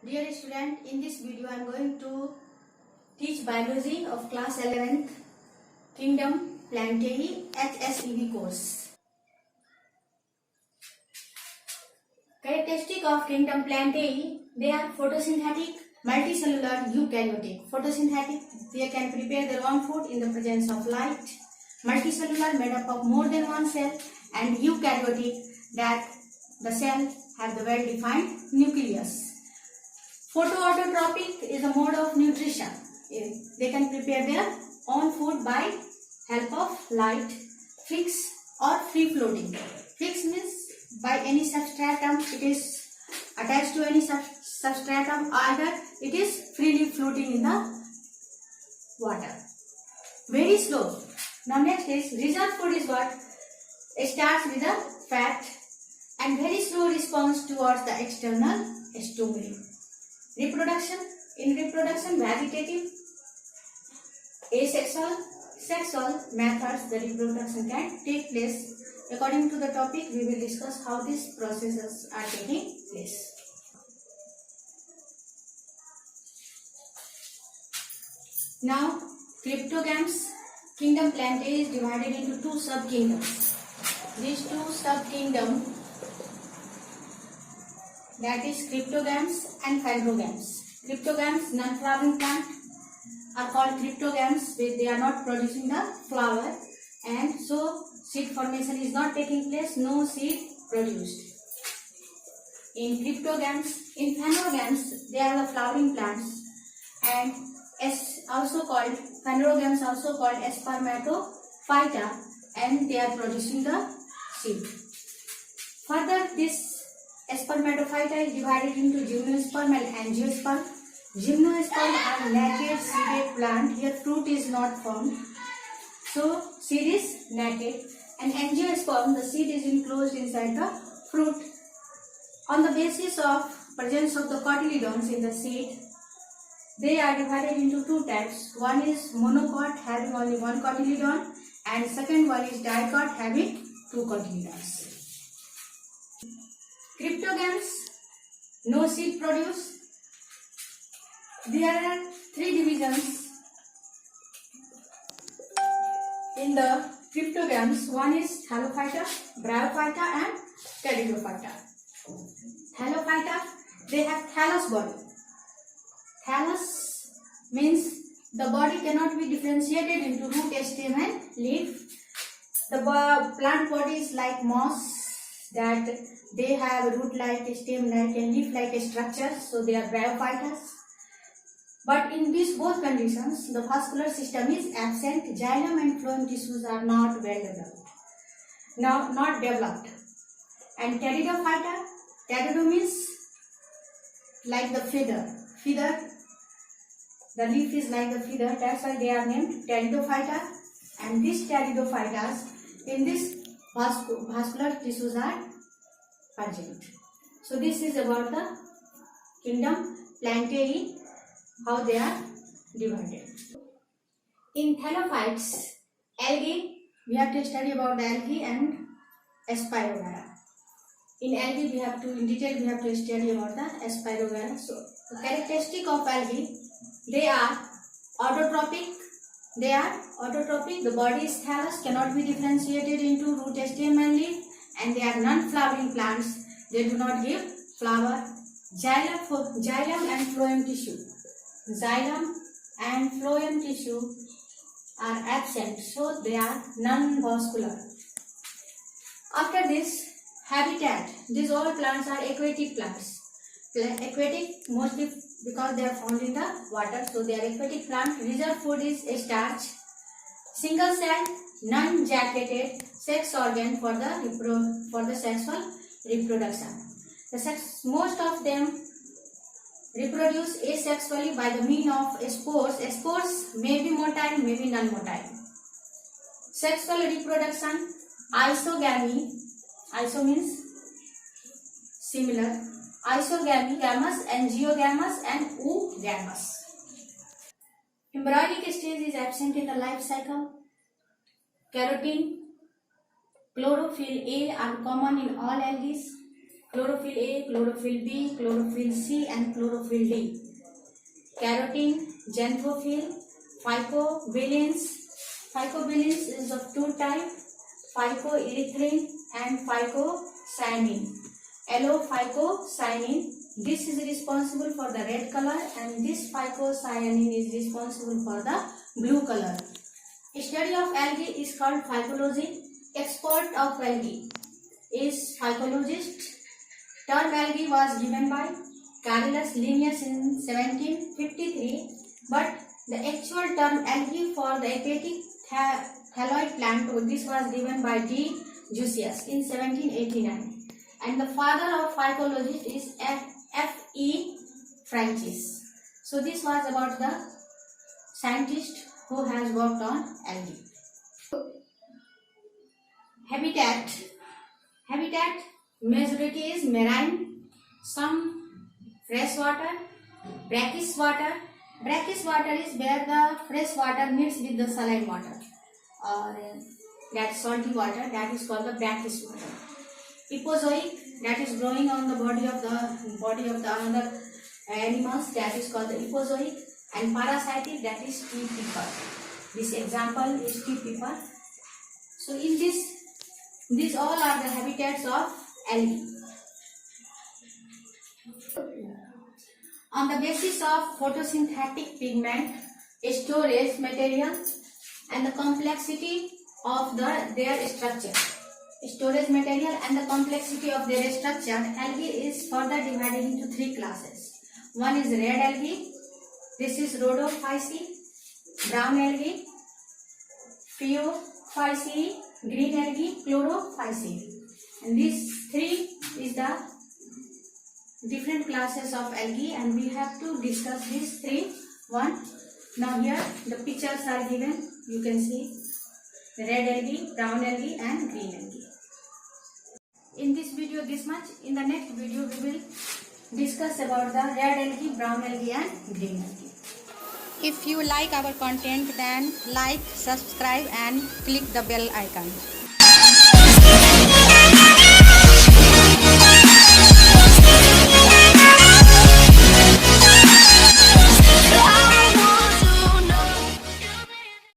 Dear student, in this video I am going to teach biology of class 11th Kingdom Plantae HSEB course. Characteristic of Kingdom Plantae: they are photosynthetic, multicellular, eukaryotic. Photosynthetic, they can prepare their own food in the presence of light. Multicellular, made up of more than one cell, and eukaryotic, that the cell have the well-defined nucleus. Photoautotropic is a mode of nutrition. They can prepare their own food by help of light. Fixed or free floating. Fixed means by any substratum, it is attached to any substratum, either it is freely floating in the water. Very slow. Now next is reserve food is what? It starts with the fat and very slow response towards the external stimuli. Reproduction. In reproduction, vegetative, asexual, sexual methods, the reproduction can take place. According to the topic, we will discuss how these processes are taking place. Now, cryptogams. Kingdom Plantae is divided into two sub-kingdoms. These two sub-kingdoms, that is cryptogams and phanerogams. Cryptogams, non-flowering plant, are called cryptogams. They are not producing the flower, and so seed formation is not taking place, no seed produced. In cryptogams, in phanerogams, they are the flowering plants, and also called phanerogams, also called spermatophyta, and they are producing the seed. Further, this spermatophyta is divided into gymnosperm and angiosperm. Gymnosperm are naked seeded plant. Here fruit is not formed, so seed is naked. And angiosperm, the seed is enclosed inside the fruit. On the basis of presence of the cotyledons in the seed, they are divided into two types. One is monocot, having only one cotyledon, and second one is dicot, having two cotyledons. Cryptogams, no seed produce. There are three divisions in the cryptogams. One is Thallophyta, Bryophyta and Pteridophyta. Thallophyta, they have thallus body. Thallus means the body cannot be differentiated into root, stem and leaf. The plant body is like moss, that they have root-like, stem-like and leaf-like structure, so they are bryophytas. But in these both conditions, the vascular system is absent. Xylem and phloem tissues are not well developed. Now, not developed. And pteridophyta, pterido means like the feather. Feather, the leaf is like the feather, that's why they are named pteridophyta. And these pteridophytas, in this vascular tissues are present. So this is about the Kingdom Plantae, how they are divided. In thallophytes, algae, we have to study about the algae and Spirogyra. In algae, in detail we have to study about the Spirogyra. So the characteristic of algae, they are autotrophic. The body is thallus, cannot be differentiated into root, stem and leaf, and they are non-flowering plants. They do not give flower. Xylem and phloem tissue. Xylem and phloem tissue are absent, so they are non-vascular. After this, habitat. These all plants are aquatic plants. Aquatic mostly because they are found in the water, so they are aquatic plants. Reserve food is starch. Single cell, non-jacketed sex organ for the sexual reproduction. Most of them reproduce asexually by the means of spores. Spores may be motile, may be non-motile. Sexual reproduction, isogamy. Iso means similar. Isogamy, gamous, angiogamous and oogamous. Embryonic stage is absent in the life cycle. Carotene, chlorophyll A are common in all algae. chlorophyll A, chlorophyll B, chlorophyll C and chlorophyll D. Carotene, xanthophyll, phycobilins. Phycobilins is of two types, phycoerythrin and phycocyanin. Allophycocyanin, this is responsible for the red color and this phycocyanin is responsible for the blue color. Study of algae is called phycology. Expert of algae is phycologist. Term algae was given by Carolus Linnaeus in 1753, but the actual term algae for the aquatic thalloid plant, this was given by D. Jussius in 1789. And the father of phycologist is F.E. Francis. So this was about the scientist who has worked on algae. Habitat majority is marine, some fresh water, brackish water. Brackish water is where the fresh water mixed with the saline water or that salty water, that is called the brackish water. Epozoic, that is growing on the body of the another animals, that is called the epozoic. And parasitic, that is tea pepper. This example is tea pepper. So in these all are the habitats of algae. On the basis of photosynthetic pigment, storage material and the complexity of their structure. Storage material and the complexity of their structure, algae is further divided into three classes. One is red algae, this is Rhodophyceae, brown algae, Phaeophyceae, green algae, Chlorophyceae. And these three is the different classes of algae and we have to discuss these three. Now here the pictures are given, you can see red algae, brown algae and green algae. In this video this much. In the next video we will discuss about the red algae, brown algae and green algae. If you like our content, then like, subscribe and click the bell icon.